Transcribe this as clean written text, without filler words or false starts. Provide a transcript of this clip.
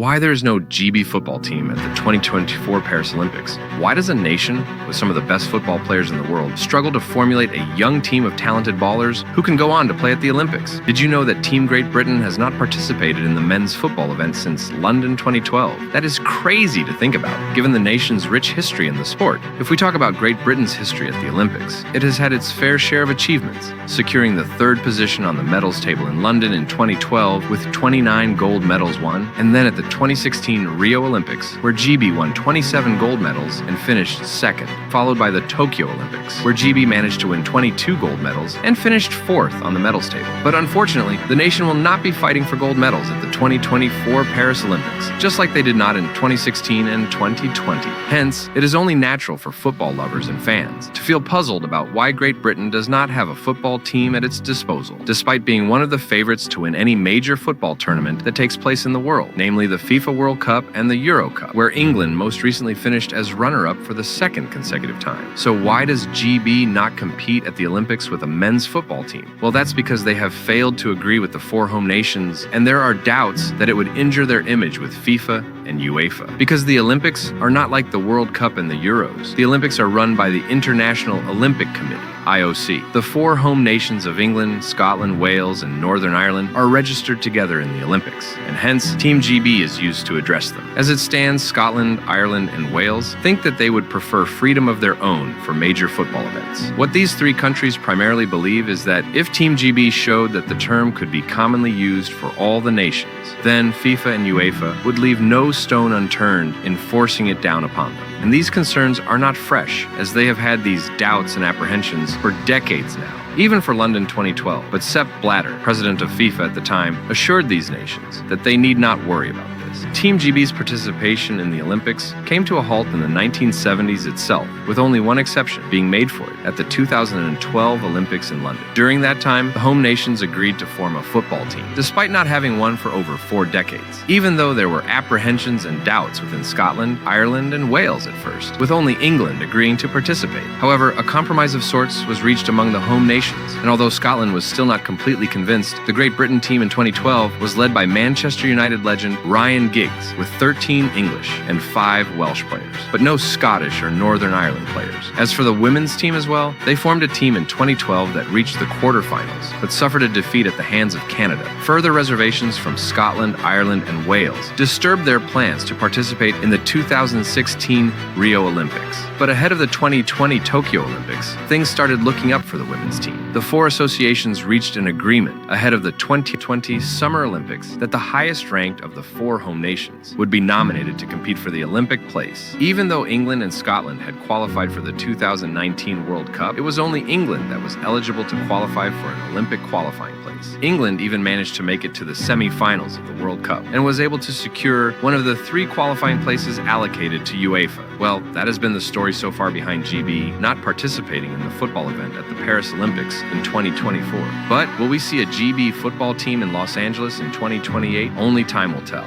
Why there is no GB football team at the 2024 Paris Olympics? Why does a nation with some of the best football players in the world struggle to formulate a young team of talented ballers who can go on to play at the Olympics? Did you know that Team Great Britain has not participated in the men's football event since London 2012? That is crazy to think about, given the nation's rich history in the sport. If we talk about Great Britain's history at the Olympics, it has had its fair share of achievements, securing the third position on the medals table in London in 2012 with 29 gold medals won, and then at the 2016 Rio Olympics, where GB won 27 gold medals and finished second, followed by the Tokyo Olympics, where GB managed to win 22 gold medals and finished fourth on the medals table. But unfortunately, the nation will not be fighting for gold medals at the 2024 Paris Olympics, just like they did not in 2016 and 2020. Hence, it is only natural for football lovers and fans to feel puzzled about why Great Britain does not have a football team at its disposal, despite being one of the favorites to win any major football tournament that takes place in the world, namely the FIFA World Cup and the Euro Cup, where England most recently finished as runner-up for the second consecutive time. So why does GB not compete at the Olympics with a men's football team? Well, that's because they have failed to agree with the four home nations, and there are doubts that it would injure their image with FIFA and UEFA. Because the Olympics are not like the World Cup and the Euros. The Olympics are run by the International Olympic Committee, IOC. The four home nations of England, Scotland, Wales, and Northern Ireland are registered together in the Olympics, and hence Team GB is used to address them. As it stands, Scotland, Ireland, and Wales think that they would prefer freedom of their own for major football events. What these three countries primarily believe is that if Team GB showed that the term could be commonly used for all the nations, then FIFA and UEFA would leave no stone unturned in forcing it down upon them. And these concerns are not fresh, as they have had these doubts and apprehensions for decades now, even for London 2012. But Sepp Blatter, president of FIFA at the time, assured these nations that they need not worry about this. Team GB's participation in the Olympics came to a halt in the 1970s itself, with only one exception being made for it at the 2012 Olympics in London. During that time, the home nations agreed to form a football team, despite not having one for over 4 decades, even though there were apprehensions and doubts within Scotland, Ireland, and Wales at first, with only England agreeing to participate. However, a compromise of sorts was reached among the home nations, and although Scotland was still not completely convinced, the Great Britain team in 2012 was led by Manchester United legend Ryan Giggs, with 13 English and 5 Welsh players, but no Scottish or Northern Ireland players. As for the women's team as well, they formed a team in 2012 that reached the quarterfinals, but suffered a defeat at the hands of Canada. Further reservations from Scotland, Ireland, and Wales disturbed their plans to participate in the 2016 Rio Olympics. But ahead of the 2020 Tokyo Olympics, things started looking up for the women's team. The 4 associations reached an agreement ahead of the 2020 Summer Olympics that the highest ranked of the 4 home nations would be nominated to compete for the Olympic place. Even though England and Scotland had qualified for the 2019 World Cup, it was only England that was eligible to qualify for an Olympic qualifying place. England even managed to make it to the semi-finals of the World Cup and was able to secure one of the 3 qualifying places allocated to UEFA. Well, that has been the story so far behind GB not participating in the football event at the Paris Olympics in 2024. But will we see a GB football team in Los Angeles in 2028? Only time will tell.